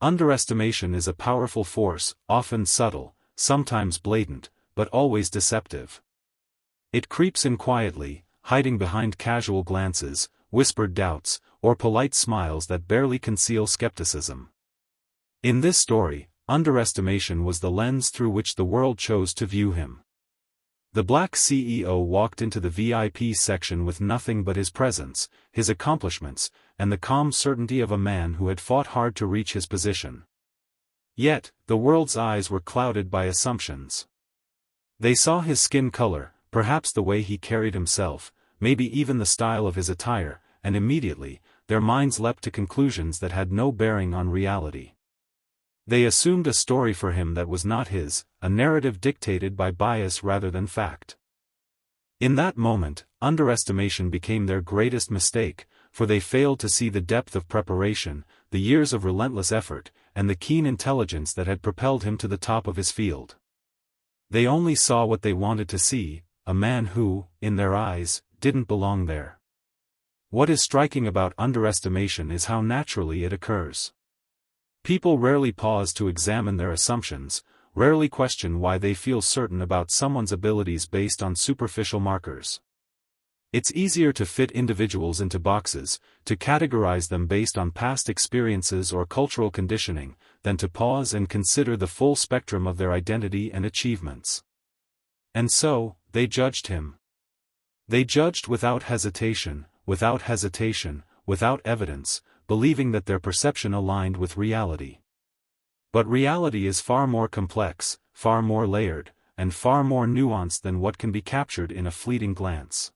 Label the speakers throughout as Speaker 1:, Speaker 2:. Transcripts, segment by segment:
Speaker 1: Underestimation is a powerful force, often subtle, sometimes blatant, but always deceptive. It creeps in quietly, hiding behind casual glances, whispered doubts, or polite smiles that barely conceal skepticism. In this story, underestimation was the lens through which the world chose to view him. The black CEO walked into the VIP section with nothing but his presence, his accomplishments, and the calm certainty of a man who had fought hard to reach his position. Yet, the world's eyes were clouded by assumptions. They saw his skin color, perhaps the way he carried himself, maybe even the style of his attire, and immediately, their minds leapt to conclusions that had no bearing on reality. They assumed a story for him that was not his, a narrative dictated by bias rather than fact. In that moment, underestimation became their greatest mistake, for they failed to see the depth of preparation, the years of relentless effort, and the keen intelligence that had propelled him to the top of his field. They only saw what they wanted to see, a man who, in their eyes, didn't belong there. What is striking about underestimation is how naturally it occurs. People rarely pause to examine their assumptions, rarely question why they feel certain about someone's abilities based on superficial markers. It's easier to fit individuals into boxes, to categorize them based on past experiences or cultural conditioning, than to pause and consider the full spectrum of their identity and achievements. And so, they judged him. They judged without hesitation, without evidence, believing that their perception aligned with reality. But reality is far more complex, far more layered, and far more nuanced than what can be captured in a fleeting glance.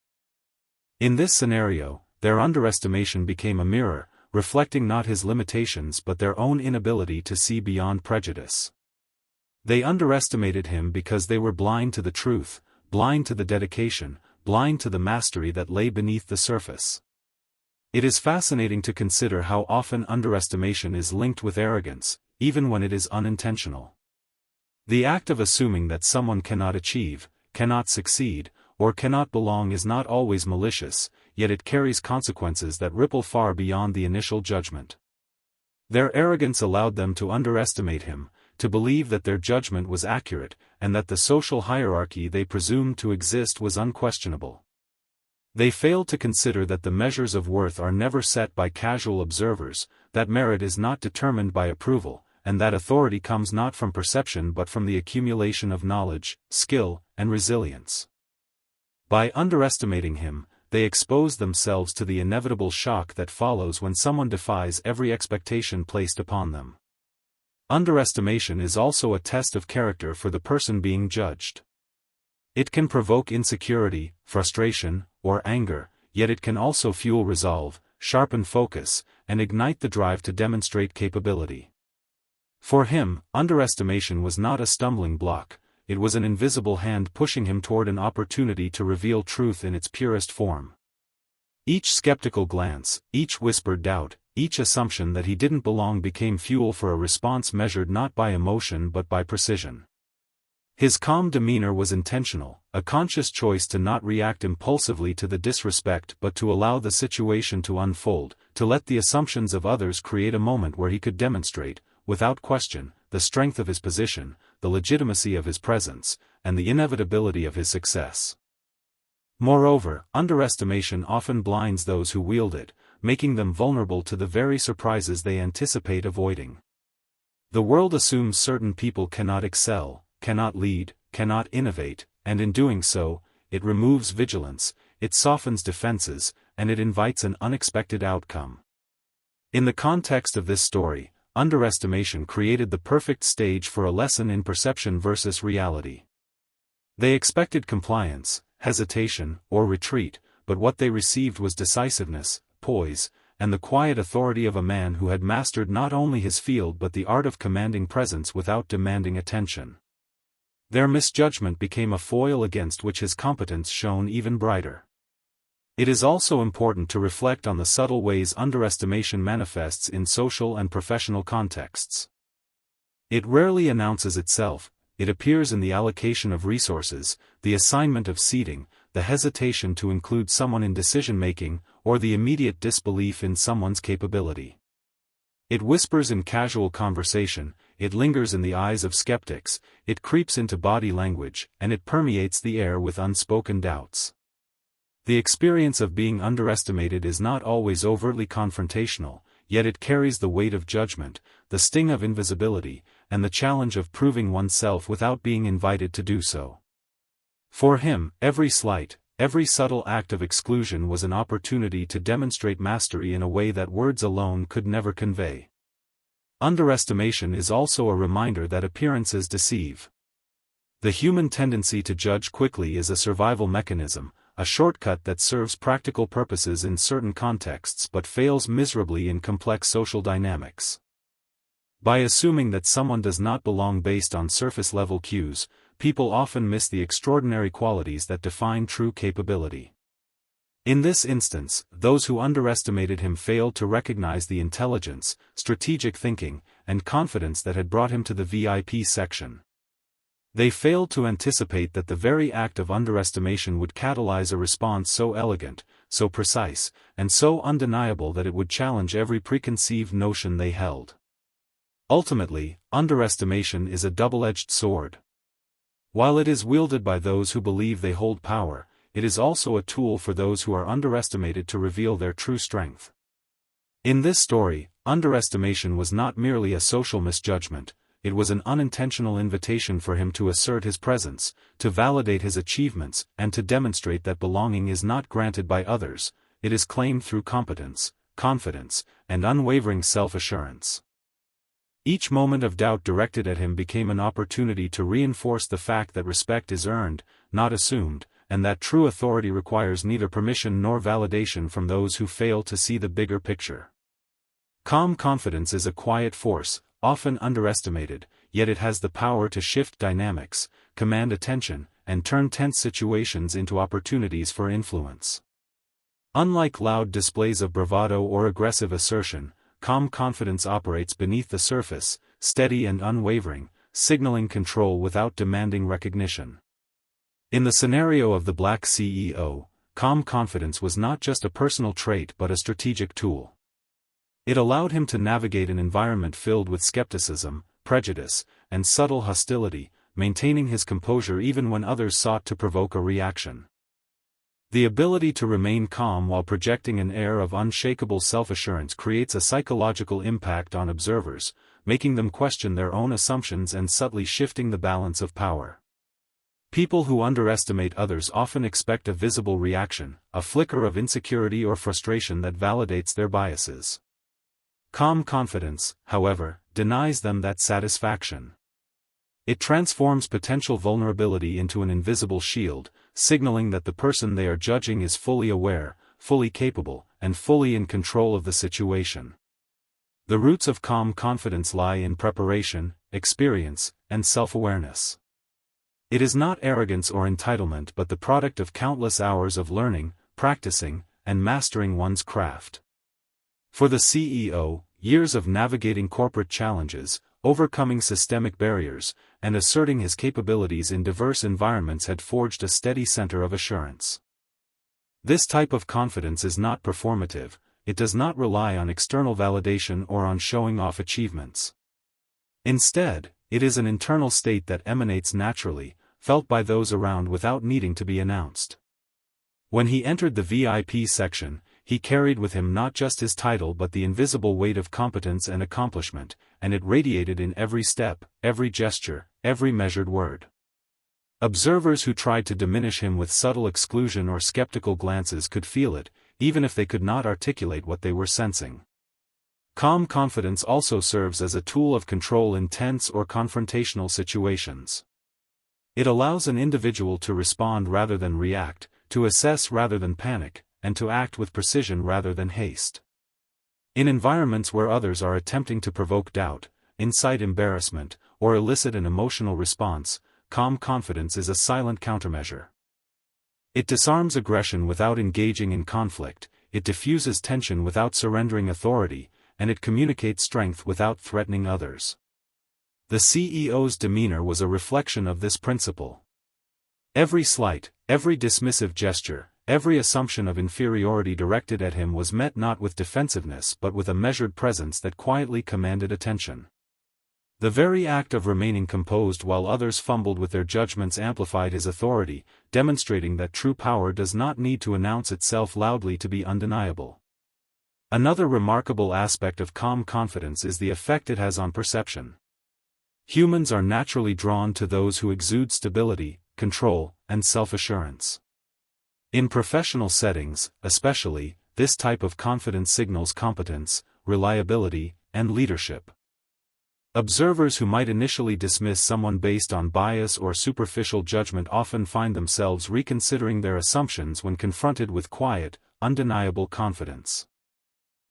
Speaker 1: In this scenario, their underestimation became a mirror, reflecting not his limitations but their own inability to see beyond prejudice. They underestimated him because they were blind to the truth, blind to the dedication, blind to the mastery that lay beneath the surface. It is fascinating to consider how often underestimation is linked with arrogance, even when it is unintentional. The act of assuming that someone cannot achieve, cannot succeed, or cannot belong is not always malicious, yet it carries consequences that ripple far beyond the initial judgment. Their arrogance allowed them to underestimate him, to believe that their judgment was accurate, and that the social hierarchy they presumed to exist was unquestionable. They failed to consider that the measures of worth are never set by casual observers, that merit is not determined by approval, and that authority comes not from perception but from the accumulation of knowledge, skill, and resilience. By underestimating him, they expose themselves to the inevitable shock that follows when someone defies every expectation placed upon them. Underestimation is also a test of character for the person being judged. It can provoke insecurity, frustration, or anger, yet it can also fuel resolve, sharpen focus, and ignite the drive to demonstrate capability. For him, underestimation was not a stumbling block, it was an invisible hand pushing him toward an opportunity to reveal truth in its purest form. Each skeptical glance, each whispered doubt, each assumption that he didn't belong became fuel for a response measured not by emotion but by precision. His calm demeanor was intentional, a conscious choice to not react impulsively to the disrespect but to allow the situation to unfold, to let the assumptions of others create a moment where he could demonstrate, without question, the strength of his position, the legitimacy of his presence, and the inevitability of his success. Moreover, underestimation often blinds those who wield it, making them vulnerable to the very surprises they anticipate avoiding. The world assumes certain people cannot excel, cannot lead, cannot innovate, and in doing so, it removes vigilance, it softens defenses, and it invites an unexpected outcome. In the context of this story, underestimation created the perfect stage for a lesson in perception versus reality. They expected compliance, hesitation, or retreat, but what they received was decisiveness, poise, and the quiet authority of a man who had mastered not only his field but the art of commanding presence without demanding attention. Their misjudgment became a foil against which his competence shone even brighter. It is also important to reflect on the subtle ways underestimation manifests in social and professional contexts. It rarely announces itself, it appears in the allocation of resources, the assignment of seating, the hesitation to include someone in decision-making, or the immediate disbelief in someone's capability. It whispers in casual conversation, it lingers in the eyes of skeptics, it creeps into body language, and it permeates the air with unspoken doubts. The experience of being underestimated is not always overtly confrontational, yet it carries the weight of judgment, the sting of invisibility, and the challenge of proving oneself without being invited to do so. For him, every slight, every subtle act of exclusion was an opportunity to demonstrate mastery in a way that words alone could never convey. Underestimation is also a reminder that appearances deceive. The human tendency to judge quickly is a survival mechanism, a shortcut that serves practical purposes in certain contexts but fails miserably in complex social dynamics. By assuming that someone does not belong based on surface-level cues, people often miss the extraordinary qualities that define true capability. In this instance, those who underestimated him failed to recognize the intelligence, strategic thinking, and confidence that had brought him to the VIP section. They failed to anticipate that the very act of underestimation would catalyze a response so elegant, so precise, and so undeniable that it would challenge every preconceived notion they held. Ultimately, underestimation is a double-edged sword. While it is wielded by those who believe they hold power, it is also a tool for those who are underestimated to reveal their true strength. In this story, underestimation was not merely a social misjudgment, it was an unintentional invitation for him to assert his presence, to validate his achievements, and to demonstrate that belonging is not granted by others, it is claimed through competence, confidence, and unwavering self-assurance. Each moment of doubt directed at him became an opportunity to reinforce the fact that respect is earned, not assumed, and that true authority requires neither permission nor validation from those who fail to see the bigger picture. Calm confidence is a quiet force, often underestimated, yet it has the power to shift dynamics, command attention, and turn tense situations into opportunities for influence. Unlike loud displays of bravado or aggressive assertion, calm confidence operates beneath the surface, steady and unwavering, signaling control without demanding recognition. In the scenario of the Black CEO, calm confidence was not just a personal trait but a strategic tool. It allowed him to navigate an environment filled with skepticism, prejudice, and subtle hostility, maintaining his composure even when others sought to provoke a reaction. The ability to remain calm while projecting an air of unshakable self-assurance creates a psychological impact on observers, making them question their own assumptions and subtly shifting the balance of power. People who underestimate others often expect a visible reaction, a flicker of insecurity or frustration that validates their biases. Calm confidence, however, denies them that satisfaction. It transforms potential vulnerability into an invisible shield, signaling that the person they are judging is fully aware, fully capable, and fully in control of the situation. The roots of calm confidence lie in preparation, experience, and self-awareness. It is not arrogance or entitlement but the product of countless hours of learning, practicing, and mastering one's craft. For the CEO, years of navigating corporate challenges, overcoming systemic barriers, and asserting his capabilities in diverse environments had forged a steady center of assurance. This type of confidence is not performative, it does not rely on external validation or on showing off achievements. Instead, it is an internal state that emanates naturally, felt by those around without needing to be announced. When he entered the VIP section, he carried with him not just his title but the invisible weight of competence and accomplishment, and it radiated in every step, every gesture, every measured word. Observers who tried to diminish him with subtle exclusion or skeptical glances could feel it, even if they could not articulate what they were sensing. Calm confidence also serves as a tool of control in tense or confrontational situations. It allows an individual to respond rather than react, to assess rather than panic, and to act with precision rather than haste. In environments where others are attempting to provoke doubt, incite embarrassment, or elicit an emotional response, calm confidence is a silent countermeasure. It disarms aggression without engaging in conflict, it diffuses tension without surrendering authority, and it communicates strength without threatening others. The CEO's demeanor was a reflection of this principle. Every slight, every dismissive gesture, every assumption of inferiority directed at him was met not with defensiveness but with a measured presence that quietly commanded attention. The very act of remaining composed while others fumbled with their judgments amplified his authority, demonstrating that true power does not need to announce itself loudly to be undeniable. Another remarkable aspect of calm confidence is the effect it has on perception. Humans are naturally drawn to those who exude stability, control, and self-assurance. In professional settings, especially, this type of confidence signals competence, reliability, and leadership. Observers who might initially dismiss someone based on bias or superficial judgment often find themselves reconsidering their assumptions when confronted with quiet, undeniable confidence.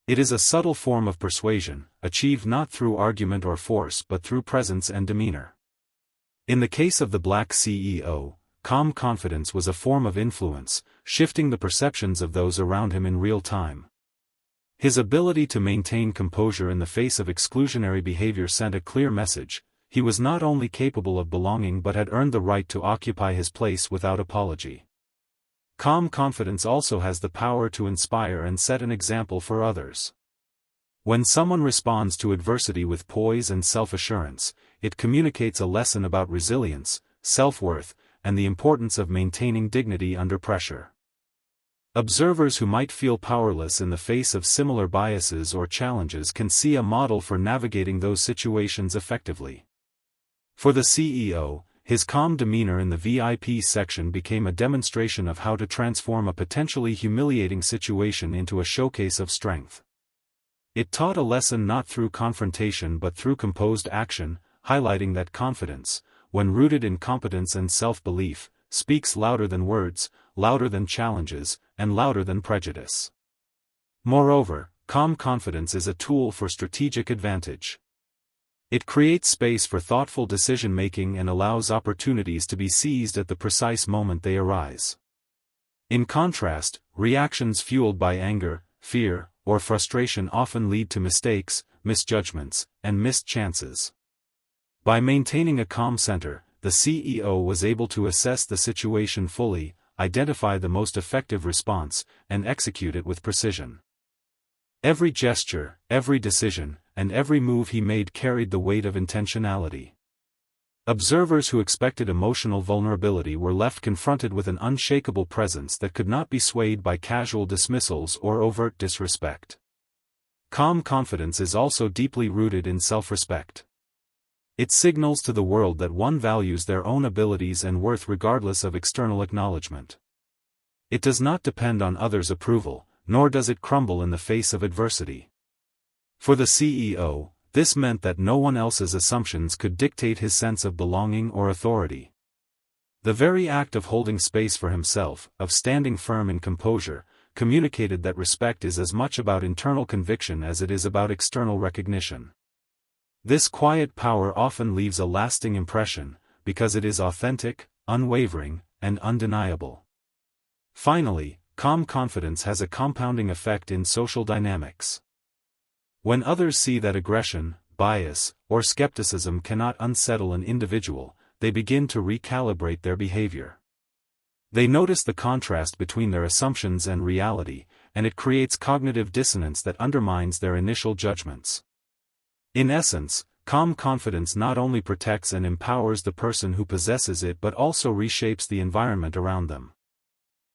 Speaker 1: It is a subtle form of persuasion, achieved not through argument or force but through presence and demeanor. In the case of the Black CEO, calm confidence was a form of influence, shifting the perceptions of those around him in real time. His ability to maintain composure in the face of exclusionary behavior sent a clear message: he was not only capable of belonging but had earned the right to occupy his place without apology. Calm confidence also has the power to inspire and set an example for others. When someone responds to adversity with poise and self-assurance, it communicates a lesson about resilience, self-worth, and the importance of maintaining dignity under pressure. Observers who might feel powerless in the face of similar biases or challenges can see a model for navigating those situations effectively. For the CEO, his calm demeanor in the VIP section became a demonstration of how to transform a potentially humiliating situation into a showcase of strength. It taught a lesson not through confrontation but through composed action, highlighting that confidence, when rooted in competence and self-belief, speaks louder than words, louder than challenges, and louder than prejudice. Moreover, calm confidence is a tool for strategic advantage. It creates space for thoughtful decision-making and allows opportunities to be seized at the precise moment they arise. In contrast, reactions fueled by anger, fear, or frustration often lead to mistakes, misjudgments, and missed chances. By maintaining a calm center, the CEO was able to assess the situation fully, identify the most effective response, and execute it with precision. Every gesture, every decision, and every move he made carried the weight of intentionality. Observers who expected emotional vulnerability were left confronted with an unshakable presence that could not be swayed by casual dismissals or overt disrespect. Calm confidence is also deeply rooted in self-respect. It signals to the world that one values their own abilities and worth regardless of external acknowledgement. It does not depend on others' approval, nor does it crumble in the face of adversity. For the CEO, this meant that no one else's assumptions could dictate his sense of belonging or authority. The very act of holding space for himself, of standing firm in composure, communicated that respect is as much about internal conviction as it is about external recognition. This quiet power often leaves a lasting impression, because it is authentic, unwavering, and undeniable. Finally, calm confidence has a compounding effect in social dynamics. When others see that aggression, bias, or skepticism cannot unsettle an individual, they begin to recalibrate their behavior. They notice the contrast between their assumptions and reality, and it creates cognitive dissonance that undermines their initial judgments. In essence, calm confidence not only protects and empowers the person who possesses it but also reshapes the environment around them.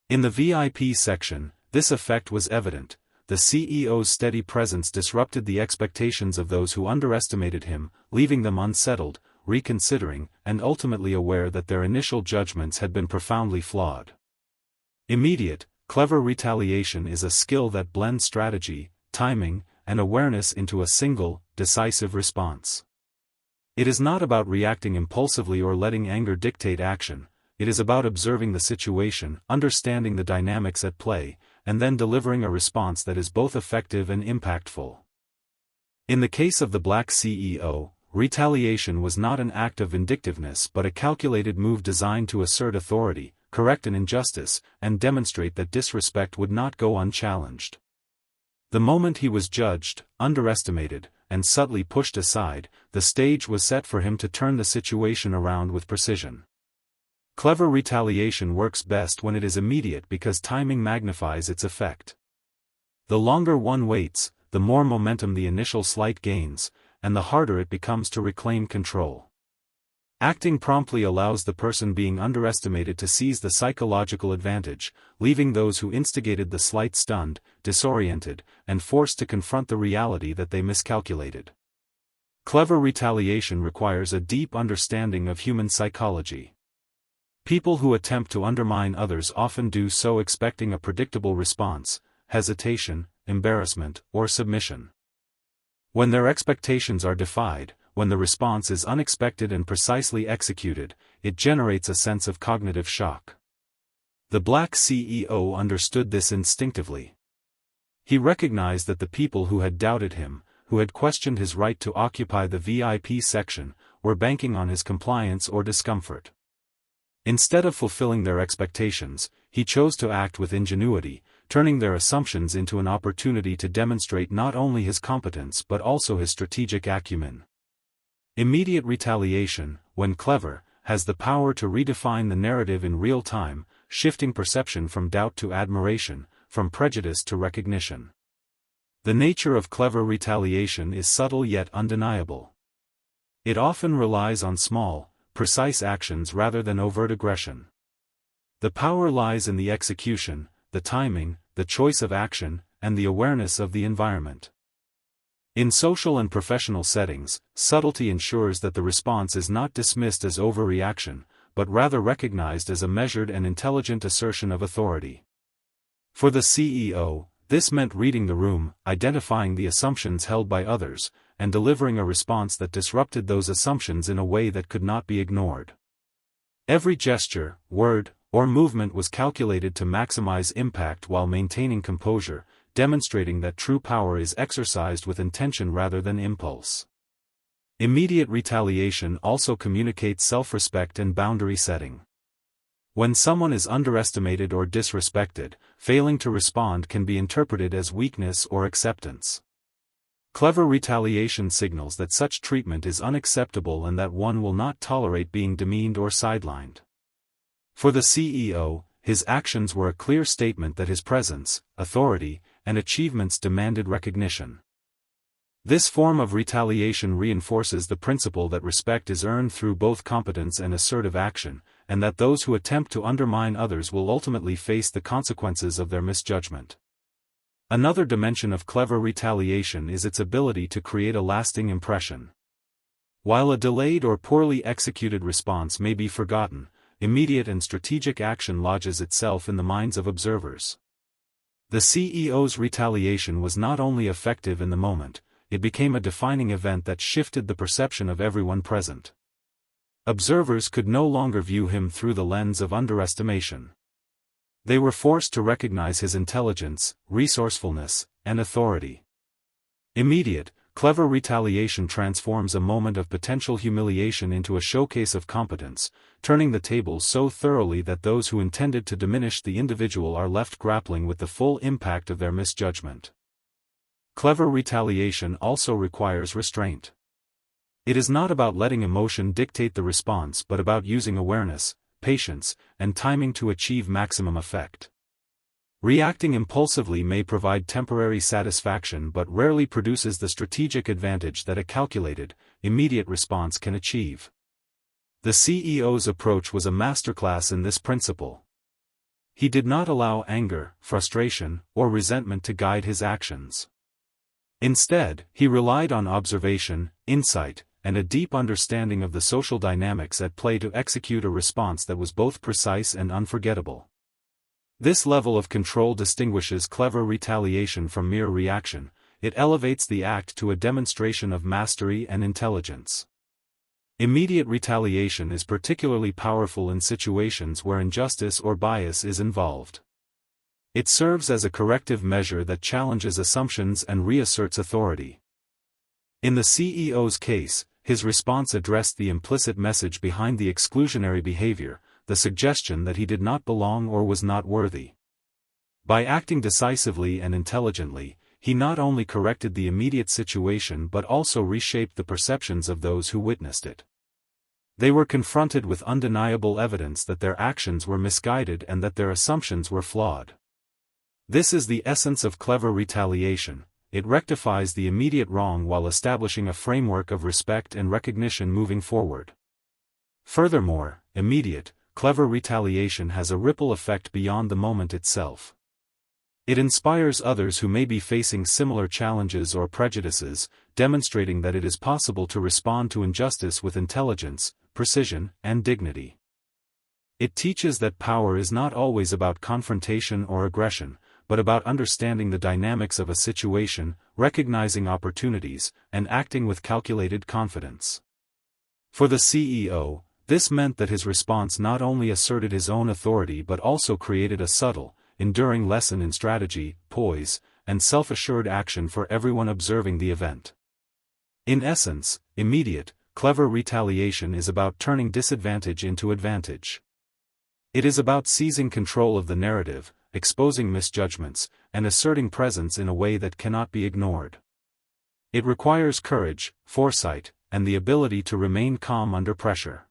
Speaker 1: In the VIP section, this effect was evident. The CEO's steady presence disrupted the expectations of those who underestimated him, leaving them unsettled, reconsidering, and ultimately aware that their initial judgments had been profoundly flawed. Immediate, clever retaliation is a skill that blends strategy, timing, and awareness into a single, decisive response. It is not about reacting impulsively or letting anger dictate action. It is about observing the situation, understanding the dynamics at play, and then delivering a response that is both effective and impactful. In the case of the Black CEO, retaliation was not an act of vindictiveness but a calculated move designed to assert authority, correct an injustice, and demonstrate that disrespect would not go unchallenged. The moment he was judged, underestimated, and subtly pushed aside, the stage was set for him to turn the situation around with precision. Clever retaliation works best when it is immediate because timing magnifies its effect. The longer one waits, the more momentum the initial slight gains, and the harder it becomes to reclaim control. Acting promptly allows the person being underestimated to seize the psychological advantage, leaving those who instigated the slight stunned, disoriented, and forced to confront the reality that they miscalculated. Clever retaliation requires a deep understanding of human psychology. People who attempt to undermine others often do so expecting a predictable response: hesitation, embarrassment, or submission. When their expectations are defied, when the response is unexpected and precisely executed, it generates a sense of cognitive shock. The Black CEO understood this instinctively. He recognized that the people who had doubted him, who had questioned his right to occupy the VIP section, were banking on his compliance or discomfort. Instead of fulfilling their expectations, he chose to act with ingenuity, turning their assumptions into an opportunity to demonstrate not only his competence but also his strategic acumen. Immediate retaliation, when clever, has the power to redefine the narrative in real time, shifting perception from doubt to admiration, from prejudice to recognition. The nature of clever retaliation is subtle yet undeniable. It often relies on small, precise actions rather than overt aggression. The power lies in the execution, the timing, the choice of action, and the awareness of the environment. In social and professional settings, subtlety ensures that the response is not dismissed as overreaction, but rather recognized as a measured and intelligent assertion of authority. For the CEO, this meant reading the room, identifying the assumptions held by others, and delivering a response that disrupted those assumptions in a way that could not be ignored. Every gesture, word, or movement was calculated to maximize impact while maintaining composure, demonstrating that true power is exercised with intention rather than impulse. Immediate retaliation also communicates self-respect and boundary setting. When someone is underestimated or disrespected, failing to respond can be interpreted as weakness or acceptance. Clever retaliation signals that such treatment is unacceptable and that one will not tolerate being demeaned or sidelined. For the CEO, his actions were a clear statement that his presence, authority, and achievements demanded recognition. This form of retaliation reinforces the principle that respect is earned through both competence and assertive action, and that those who attempt to undermine others will ultimately face the consequences of their misjudgment. Another dimension of clever retaliation is its ability to create a lasting impression. While a delayed or poorly executed response may be forgotten, immediate and strategic action lodges itself in the minds of observers. The CEO's retaliation was not only effective in the moment, it became a defining event that shifted the perception of everyone present. Observers could no longer view him through the lens of underestimation. They were forced to recognize his intelligence, resourcefulness, and authority. Immediate, clever retaliation transforms a moment of potential humiliation into a showcase of competence, turning the tables so thoroughly that those who intended to diminish the individual are left grappling with the full impact of their misjudgment. Clever retaliation also requires restraint. It is not about letting emotion dictate the response but about using awareness, patience, and timing to achieve maximum effect. Reacting impulsively may provide temporary satisfaction but rarely produces the strategic advantage that a calculated, immediate response can achieve. The CEO's approach was a masterclass in this principle. He did not allow anger, frustration, or resentment to guide his actions. Instead, he relied on observation, insight, and a deep understanding of the social dynamics at play to execute a response that was both precise and unforgettable. This level of control distinguishes clever retaliation from mere reaction. It elevates the act to a demonstration of mastery and intelligence. Immediate retaliation is particularly powerful in situations where injustice or bias is involved. It serves as a corrective measure that challenges assumptions and reasserts authority. In the CEO's case, his response addressed the implicit message behind the exclusionary behavior, the suggestion that he did not belong or was not worthy. By acting decisively and intelligently, he not only corrected the immediate situation but also reshaped the perceptions of those who witnessed it. They were confronted with undeniable evidence that their actions were misguided and that their assumptions were flawed. This is the essence of clever retaliation. It rectifies the immediate wrong while establishing a framework of respect and recognition moving forward. Furthermore, immediate, clever retaliation has a ripple effect beyond the moment itself. It inspires others who may be facing similar challenges or prejudices, demonstrating that it is possible to respond to injustice with intelligence, precision, and dignity. It teaches that power is not always about confrontation or aggression, but about understanding the dynamics of a situation, recognizing opportunities, and acting with calculated confidence. For the CEO, this meant that his response not only asserted his own authority but also created a subtle, enduring lesson in strategy, poise, and self-assured action for everyone observing the event. In essence, immediate, clever retaliation is about turning disadvantage into advantage. It is about seizing control of the narrative, exposing misjudgments, and asserting presence in a way that cannot be ignored. It requires courage, foresight, and the ability to remain calm under pressure.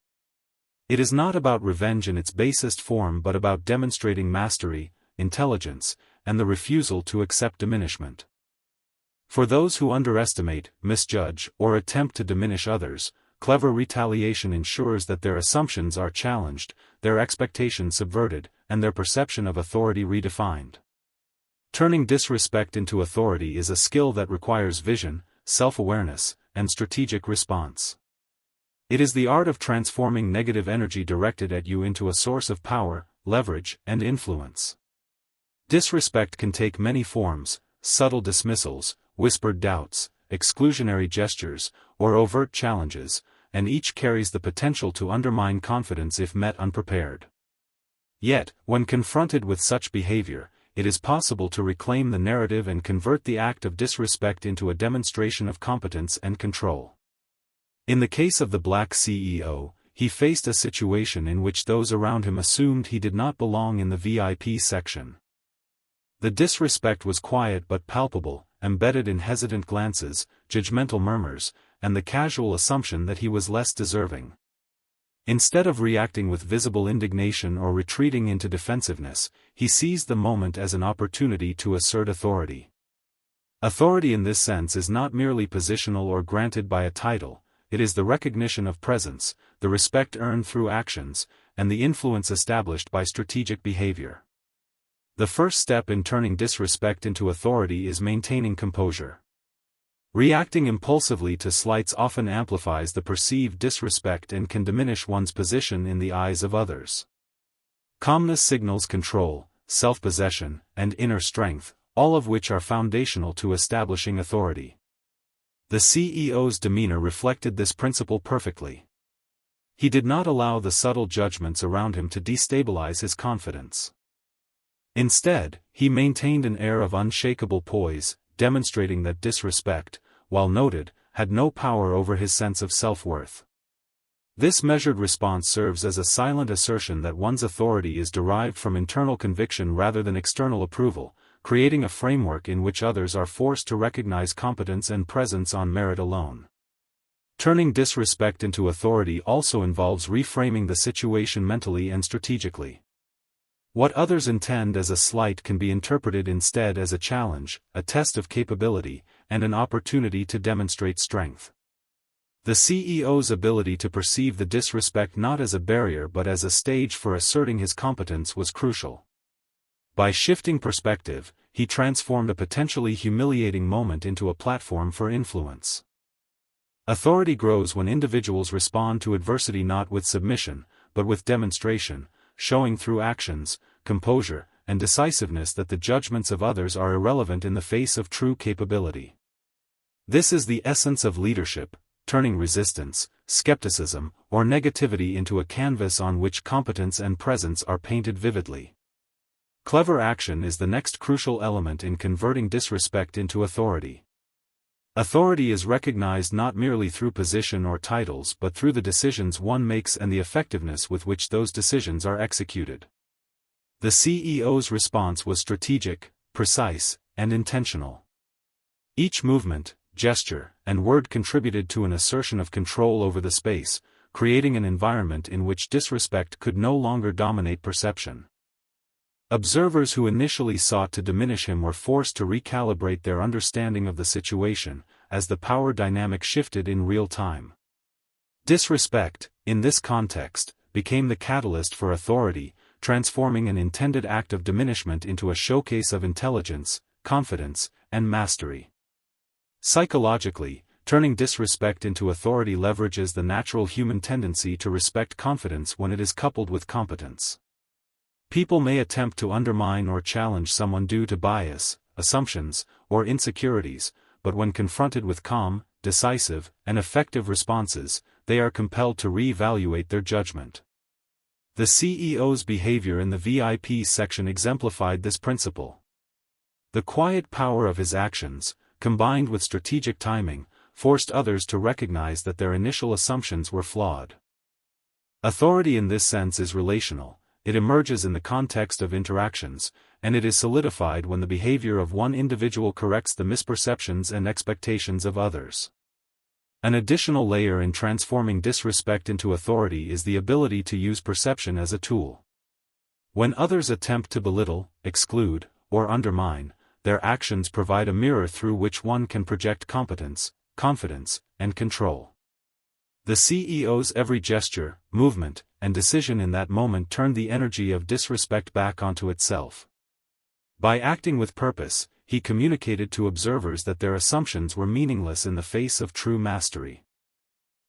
Speaker 1: It is not about revenge in its basest form but about demonstrating mastery, intelligence, and the refusal to accept diminishment. For those who underestimate, misjudge, or attempt to diminish others, clever retaliation ensures that their assumptions are challenged, their expectations subverted, and their perception of authority redefined. Turning disrespect into authority is a skill that requires vision, self-awareness, and strategic response. It is the art of transforming negative energy directed at you into a source of power, leverage, and influence. Disrespect can take many forms: subtle dismissals, whispered doubts, exclusionary gestures, or overt challenges, and each carries the potential to undermine confidence if met unprepared. Yet, when confronted with such behavior, it is possible to reclaim the narrative and convert the act of disrespect into a demonstration of competence and control. In the case of the black CEO, he faced a situation in which those around him assumed he did not belong in the VIP section. The disrespect was quiet but palpable, embedded in hesitant glances, judgmental murmurs, and the casual assumption that he was less deserving. Instead of reacting with visible indignation or retreating into defensiveness, he seized the moment as an opportunity to assert authority. Authority in this sense is not merely positional or granted by a title, it is the recognition of presence, the respect earned through actions, and the influence established by strategic behavior. The first step in turning disrespect into authority is maintaining composure. Reacting impulsively to slights often amplifies the perceived disrespect and can diminish one's position in the eyes of others. Calmness signals control, self-possession, and inner strength, all of which are foundational to establishing authority. The CEO's demeanor reflected this principle perfectly. He did not allow the subtle judgments around him to destabilize his confidence. Instead, he maintained an air of unshakable poise, demonstrating that disrespect, while noted, had no power over his sense of self-worth. This measured response serves as a silent assertion that one's authority is derived from internal conviction rather than external approval, creating a framework in which others are forced to recognize competence and presence on merit alone. Turning disrespect into authority also involves reframing the situation mentally and strategically. What others intend as a slight can be interpreted instead as a challenge, a test of capability, and an opportunity to demonstrate strength. The CEO's ability to perceive the disrespect not as a barrier but as a stage for asserting his competence was crucial. By shifting perspective, he transformed a potentially humiliating moment into a platform for influence. Authority grows when individuals respond to adversity not with submission, but with demonstration, showing through actions, composure, and decisiveness that the judgments of others are irrelevant in the face of true capability. This is the essence of leadership, turning resistance, skepticism, or negativity into a canvas on which competence and presence are painted vividly. Clever action is the next crucial element in converting disrespect into authority. Authority is recognized not merely through position or titles but through the decisions one makes and the effectiveness with which those decisions are executed. The CEO's response was strategic, precise, and intentional. Each movement, gesture, and word contributed to an assertion of control over the space, creating an environment in which disrespect could no longer dominate perception. Observers who initially sought to diminish him were forced to recalibrate their understanding of the situation, as the power dynamic shifted in real time. Disrespect, in this context, became the catalyst for authority, transforming an intended act of diminishment into a showcase of intelligence, confidence, and mastery. Psychologically, turning disrespect into authority leverages the natural human tendency to respect confidence when it is coupled with competence. People may attempt to undermine or challenge someone due to bias, assumptions, or insecurities, but when confronted with calm, decisive, and effective responses, they are compelled to re-evaluate their judgment. The CEO's behavior in the VIP section exemplified this principle. The quiet power of his actions, combined with strategic timing, forced others to recognize that their initial assumptions were flawed. Authority in this sense is relational. It emerges in the context of interactions, and it is solidified when the behavior of one individual corrects the misperceptions and expectations of others. An additional layer in transforming disrespect into authority is the ability to use perception as a tool. When others attempt to belittle, exclude, or undermine, their actions provide a mirror through which one can project competence, confidence, and control. The CEO's every gesture, movement, and decision in that moment turned the energy of disrespect back onto itself. By acting with purpose, he communicated to observers that their assumptions were meaningless in the face of true mastery.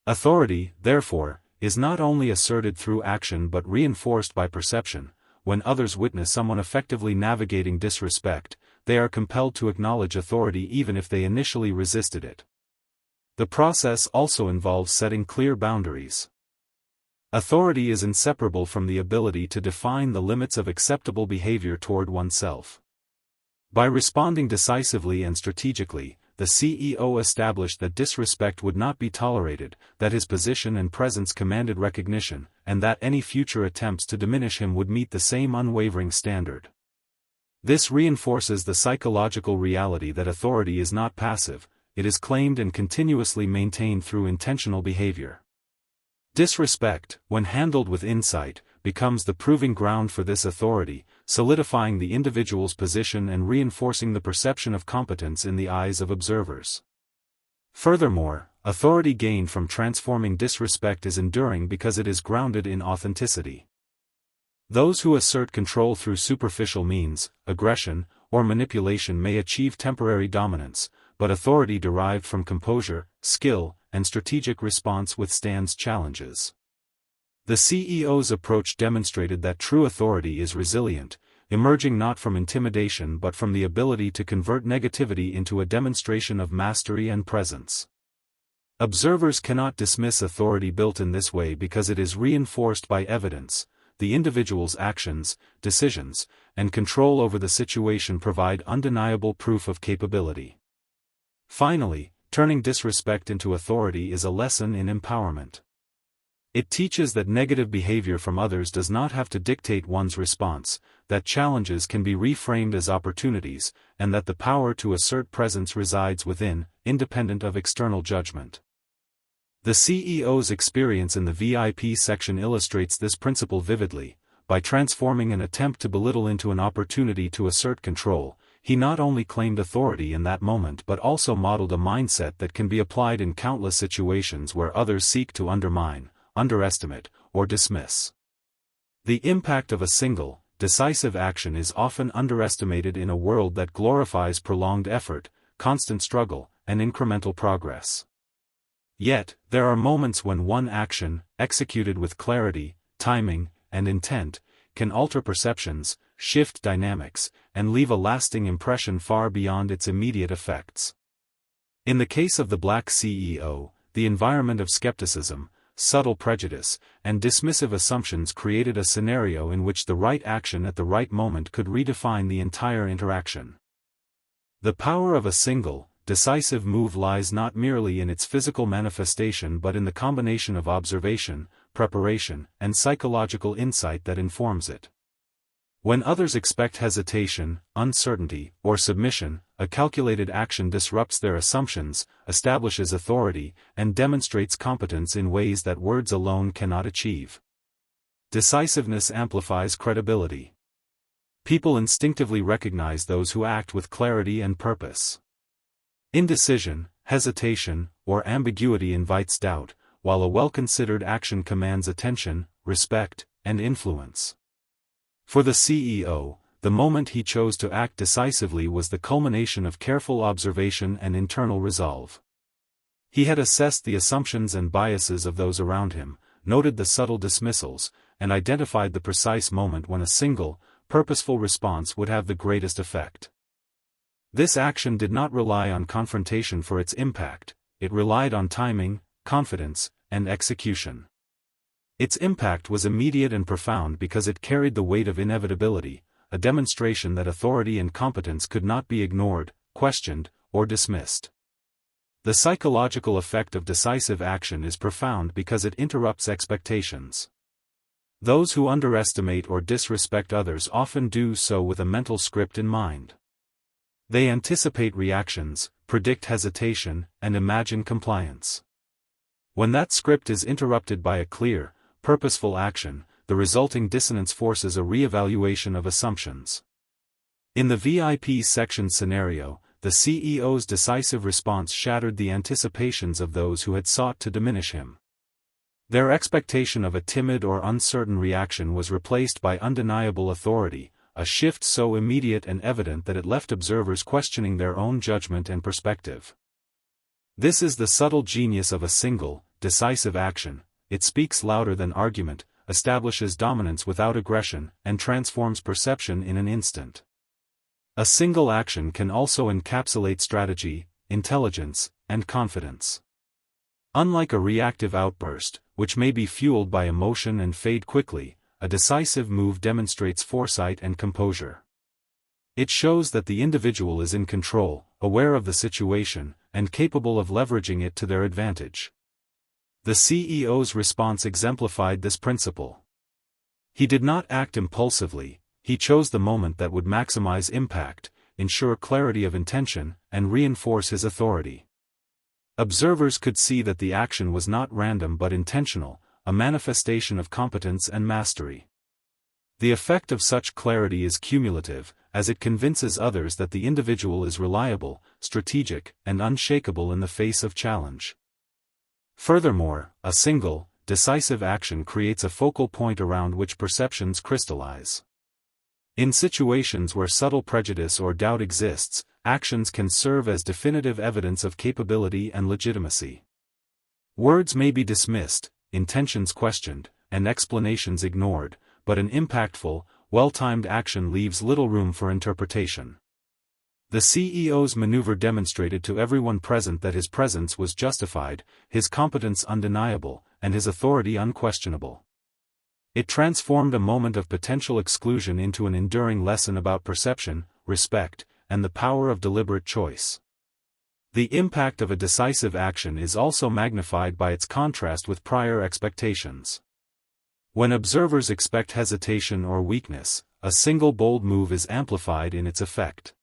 Speaker 1: Authority, therefore, is not only asserted through action but reinforced by perception. When others witness someone effectively navigating disrespect, they are compelled to acknowledge authority even if they initially resisted it. The process also involves setting clear boundaries. Authority is inseparable from the ability to define the limits of acceptable behavior toward oneself. By responding decisively and strategically, the CEO established that disrespect would not be tolerated, that his position and presence commanded recognition, and that any future attempts to diminish him would meet the same unwavering standard. This reinforces the psychological reality that authority is not passive. It is claimed and continuously maintained through intentional behavior. Disrespect, when handled with insight, becomes the proving ground for this authority, solidifying the individual's position and reinforcing the perception of competence in the eyes of observers. Furthermore, authority gained from transforming disrespect is enduring because it is grounded in authenticity. Those who assert control through superficial means, aggression, or manipulation may achieve temporary dominance, but authority derived from composure, skill, and strategic response withstands challenges. The CEO's approach demonstrated that true authority is resilient, emerging not from intimidation but from the ability to convert negativity into a demonstration of mastery and presence. Observers cannot dismiss authority built in this way because it is reinforced by evidence. The individual's actions, decisions, and control over the situation provide undeniable proof of capability. Finally, turning disrespect into authority is a lesson in empowerment. It teaches that negative behavior from others does not have to dictate one's response, that challenges can be reframed as opportunities, and that the power to assert presence resides within, independent of external judgment. The CEO's experience in the VIP section illustrates this principle vividly. By transforming an attempt to belittle into an opportunity to assert control, he not only claimed authority in that moment but also modeled a mindset that can be applied in countless situations where others seek to undermine, underestimate, or dismiss. The impact of a single, decisive action is often underestimated in a world that glorifies prolonged effort, constant struggle, and incremental progress. Yet, there are moments when one action, executed with clarity, timing, and intent, can alter perceptions, shift dynamics, and leave a lasting impression far beyond its immediate effects. In the case of the Black CEO, the environment of skepticism, subtle prejudice, and dismissive assumptions created a scenario in which the right action at the right moment could redefine the entire interaction. The power of a single, decisive move lies not merely in its physical manifestation but in the combination of observation, preparation, and psychological insight that informs it. When others expect hesitation, uncertainty, or submission, a calculated action disrupts their assumptions, establishes authority, and demonstrates competence in ways that words alone cannot achieve. Decisiveness amplifies credibility. People instinctively recognize those who act with clarity and purpose. Indecision, hesitation, or ambiguity invites doubt, while a well-considered action commands attention, respect, and influence. For the CEO, the moment he chose to act decisively was the culmination of careful observation and internal resolve. He had assessed the assumptions and biases of those around him, noted the subtle dismissals, and identified the precise moment when a single, purposeful response would have the greatest effect. This action did not rely on confrontation for its impact, it relied on timing, confidence, and execution. Its impact was immediate and profound because it carried the weight of inevitability, a demonstration that authority and competence could not be ignored, questioned, or dismissed. The psychological effect of decisive action is profound because it interrupts expectations. Those who underestimate or disrespect others often do so with a mental script in mind. They anticipate reactions, predict hesitation, and imagine compliance. When that script is interrupted by a clear, purposeful action, the resulting dissonance forces a re-evaluation of assumptions. In the VIP section scenario, the CEO's decisive response shattered the anticipations of those who had sought to diminish him. Their expectation of a timid or uncertain reaction was replaced by undeniable authority, a shift so immediate and evident that it left observers questioning their own judgment and perspective. This is the subtle genius of a single, decisive action. It speaks louder than argument, establishes dominance without aggression, and transforms perception in an instant. A single action can also encapsulate strategy, intelligence, and confidence. Unlike a reactive outburst, which may be fueled by emotion and fade quickly, a decisive move demonstrates foresight and composure. It shows that the individual is in control, aware of the situation, and capable of leveraging it to their advantage. The CEO's response exemplified this principle. He did not act impulsively, he chose the moment that would maximize impact, ensure clarity of intention, and reinforce his authority. Observers could see that the action was not random but intentional, a manifestation of competence and mastery. The effect of such clarity is cumulative, as it convinces others that the individual is reliable, strategic, and unshakable in the face of challenge. Furthermore, a single, decisive action creates a focal point around which perceptions crystallize. In situations where subtle prejudice or doubt exists, actions can serve as definitive evidence of capability and legitimacy. Words may be dismissed, intentions questioned, and explanations ignored, but an impactful, well-timed action leaves little room for interpretation. The CEO's maneuver demonstrated to everyone present that his presence was justified, his competence undeniable, and his authority unquestionable. It transformed a moment of potential exclusion into an enduring lesson about perception, respect, and the power of deliberate choice. The impact of a decisive action is also magnified by its contrast with prior expectations. When observers expect hesitation or weakness, a single bold move is amplified in its effect.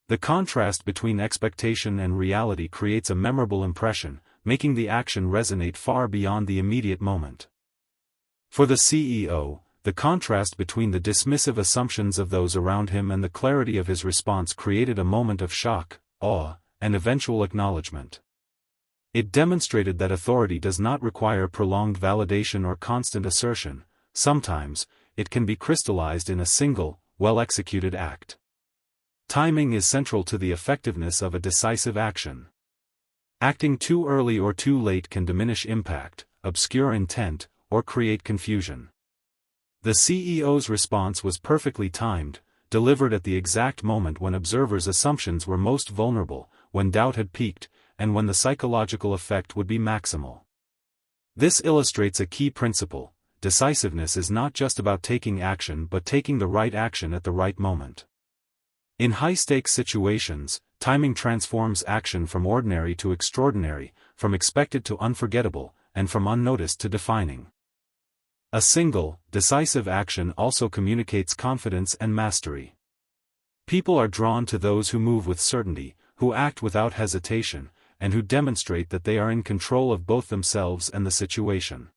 Speaker 1: The contrast between expectation and reality creates a memorable impression, making the action resonate far beyond the immediate moment. For the CEO, the contrast between the dismissive assumptions of those around him and the clarity of his response created a moment of shock, awe, and eventual acknowledgement. It demonstrated that authority does not require prolonged validation or constant assertion. Sometimes, it can be crystallized in a single, well-executed act. Timing is central to the effectiveness of a decisive action. Acting too early or too late can diminish impact, obscure intent, or create confusion. The CEO's response was perfectly timed, delivered at the exact moment when observers' assumptions were most vulnerable, when doubt had peaked, and when the psychological effect would be maximal. This illustrates a key principle: decisiveness is not just about taking action but taking the right action at the right moment. In high-stakes situations, timing transforms action from ordinary to extraordinary, from expected to unforgettable, and from unnoticed to defining. A single, decisive action also communicates confidence and mastery. People are drawn to those who move with certainty, who act without hesitation, and who demonstrate that they are in control of both themselves and the situation.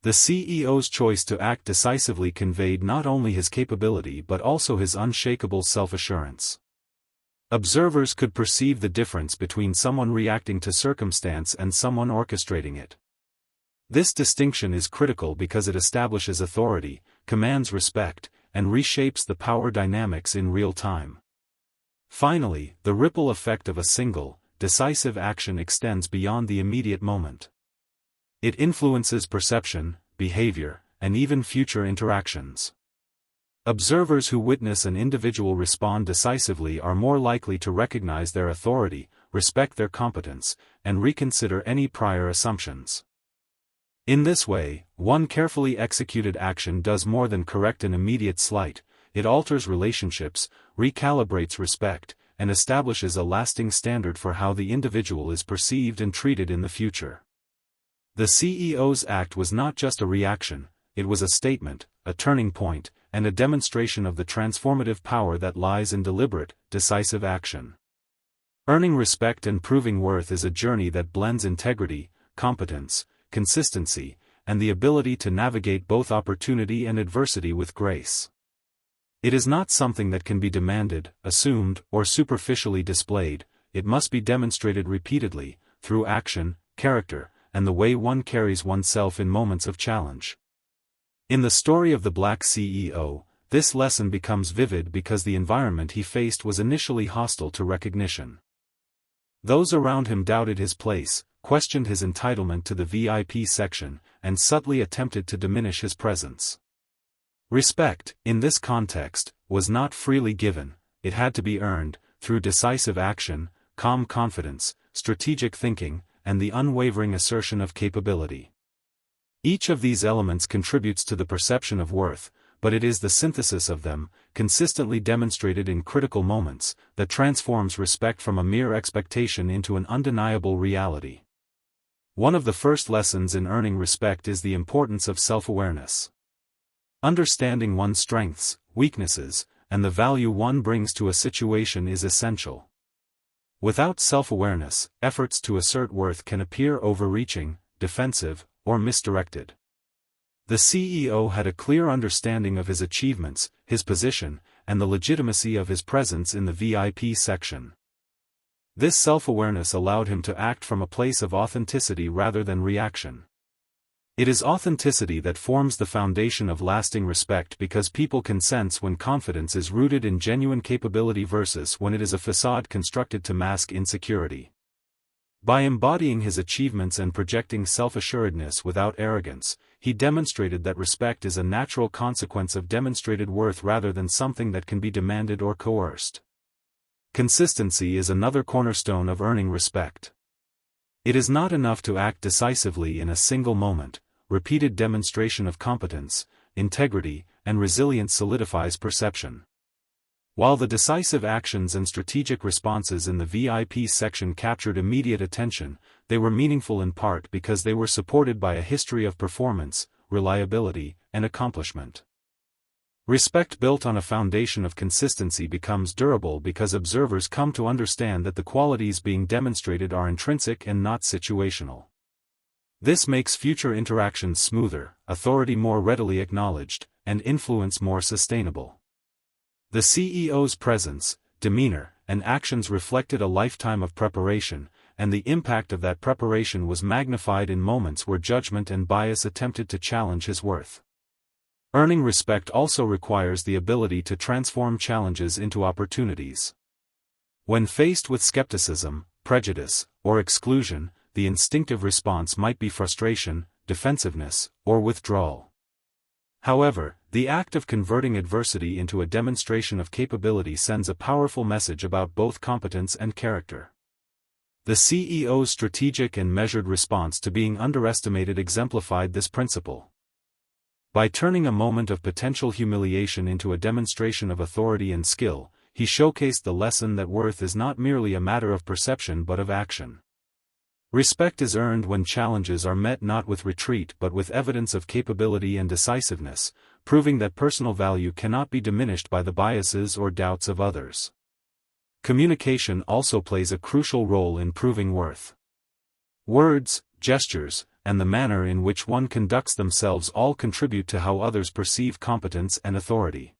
Speaker 1: The CEO's choice to act decisively conveyed not only his capability but also his unshakable self-assurance. Observers could perceive the difference between someone reacting to circumstance and someone orchestrating it. This distinction is critical because it establishes authority, commands respect, and reshapes the power dynamics in real time. Finally, the ripple effect of a single, decisive action extends beyond the immediate moment. It influences perception, behavior, and even future interactions. Observers who witness an individual respond decisively are more likely to recognize their authority, respect their competence, and reconsider any prior assumptions. In this way, one carefully executed action does more than correct an immediate slight, it alters relationships, recalibrates respect, and establishes a lasting standard for how the individual is perceived and treated in the future. The CEO's act was not just a reaction, it was a statement, a turning point, and a demonstration of the transformative power that lies in deliberate, decisive action. Earning respect and proving worth is a journey that blends integrity, competence, consistency, and the ability to navigate both opportunity and adversity with grace. It is not something that can be demanded, assumed, or superficially displayed, it must be demonstrated repeatedly, through action, character, and the way one carries oneself in moments of challenge. In the story of the Black CEO, this lesson becomes vivid because the environment he faced was initially hostile to recognition. Those around him doubted his place, questioned his entitlement to the VIP section, and subtly attempted to diminish his presence. Respect, in this context, was not freely given, it had to be earned, through decisive action, calm confidence, strategic thinking, and the unwavering assertion of capability. Each of these elements contributes to the perception of worth, but it is the synthesis of them, consistently demonstrated in critical moments, that transforms respect from a mere expectation into an undeniable reality. One of the first lessons in earning respect is the importance of self-awareness. Understanding one's strengths, weaknesses, and the value one brings to a situation is essential. Without self-awareness, efforts to assert worth can appear overreaching, defensive, or misdirected. The CEO had a clear understanding of his achievements, his position, and the legitimacy of his presence in the VIP section. This self-awareness allowed him to act from a place of authenticity rather than reaction. It is authenticity that forms the foundation of lasting respect because people can sense when confidence is rooted in genuine capability versus when it is a facade constructed to mask insecurity. By embodying his achievements and projecting self-assuredness without arrogance, he demonstrated that respect is a natural consequence of demonstrated worth rather than something that can be demanded or coerced. Consistency is another cornerstone of earning respect. It is not enough to act decisively in a single moment. Repeated demonstration of competence, integrity, and resilience solidifies perception. While the decisive actions and strategic responses in the VIP section captured immediate attention, they were meaningful in part because they were supported by a history of performance, reliability, and accomplishment. Respect built on a foundation of consistency becomes durable because observers come to understand that the qualities being demonstrated are intrinsic and not situational. This makes future interactions smoother, authority more readily acknowledged, and influence more sustainable. The CEO's presence, demeanor, and actions reflected a lifetime of preparation, and the impact of that preparation was magnified in moments where judgment and bias attempted to challenge his worth. Earning respect also requires the ability to transform challenges into opportunities. When faced with skepticism, prejudice, or exclusion, the instinctive response might be frustration, defensiveness, or withdrawal. However, the act of converting adversity into a demonstration of capability sends a powerful message about both competence and character. The CEO's strategic and measured response to being underestimated exemplified this principle. By turning a moment of potential humiliation into a demonstration of authority and skill, he showcased the lesson that worth is not merely a matter of perception but of action. Respect is earned when challenges are met not with retreat but with evidence of capability and decisiveness, proving that personal value cannot be diminished by the biases or doubts of others. Communication also plays a crucial role in proving worth. Words, gestures, and the manner in which one conducts themselves all contribute to how others perceive competence and authority.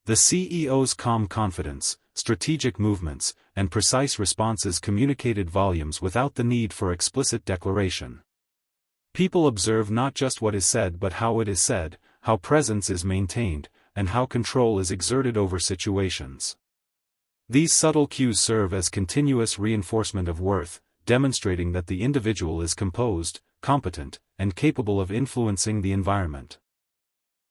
Speaker 1: The CEO's calm confidence, strategic movements, and precise responses communicated volumes without the need for explicit declaration. People observe not just what is said but how it is said, how presence is maintained, and how control is exerted over situations. These subtle cues serve as continuous reinforcement of worth, demonstrating that the individual is composed, competent, and capable of influencing the environment.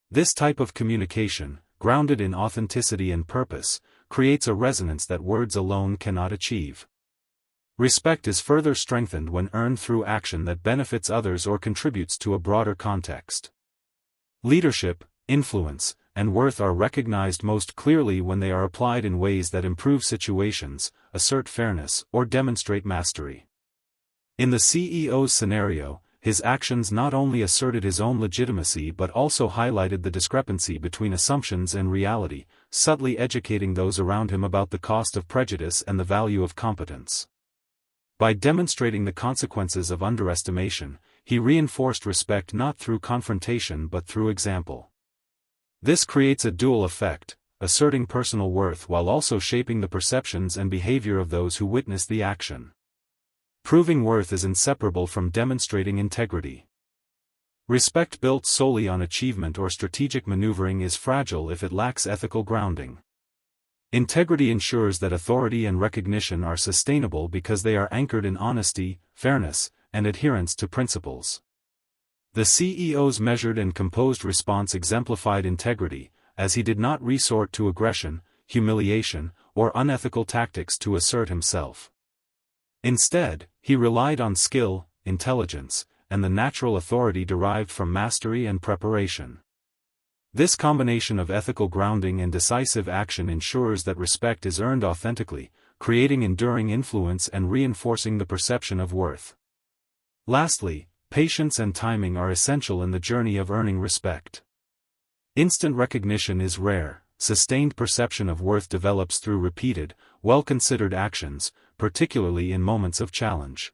Speaker 1: This type of communication, grounded in authenticity and purpose, creates a resonance that words alone cannot achieve. Respect is further strengthened when earned through action that benefits others or contributes to a broader context. Leadership, influence, and worth are recognized most clearly when they are applied in ways that improve situations, assert fairness, or demonstrate mastery. In the CEO's scenario, his actions not only asserted his own legitimacy but also highlighted the discrepancy between assumptions and reality, subtly educating those around him about the cost of prejudice and the value of competence. By demonstrating the consequences of underestimation, he reinforced respect not through confrontation but through example. This creates a dual effect, asserting personal worth while also shaping the perceptions and behavior of those who witness the action. Proving worth is inseparable from demonstrating integrity. Respect built solely on achievement or strategic maneuvering is fragile if it lacks ethical grounding. Integrity ensures that authority and recognition are sustainable because they are anchored in honesty, fairness, and adherence to principles. The CEO's measured and composed response exemplified integrity, as he did not resort to aggression, humiliation, or unethical tactics to assert himself. Instead, he relied on skill, intelligence, and the natural authority derived from mastery and preparation. This combination of ethical grounding and decisive action ensures that respect is earned authentically, creating enduring influence and reinforcing the perception of worth. Lastly, patience and timing are essential in the journey of earning respect. Instant recognition is rare. Sustained perception of worth develops through repeated, well-considered actions, particularly in moments of challenge.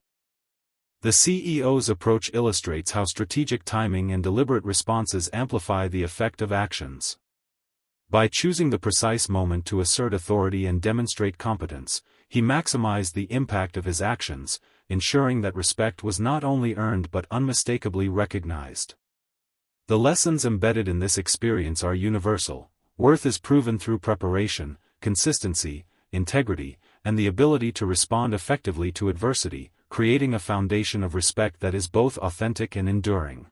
Speaker 1: The CEO's approach illustrates how strategic timing and deliberate responses amplify the effect of actions. By choosing the precise moment to assert authority and demonstrate competence, he maximized the impact of his actions, ensuring that respect was not only earned but unmistakably recognized. The lessons embedded in this experience are universal. Worth is proven through preparation, consistency, integrity, and the ability to respond effectively to adversity, creating a foundation of respect that is both authentic and enduring.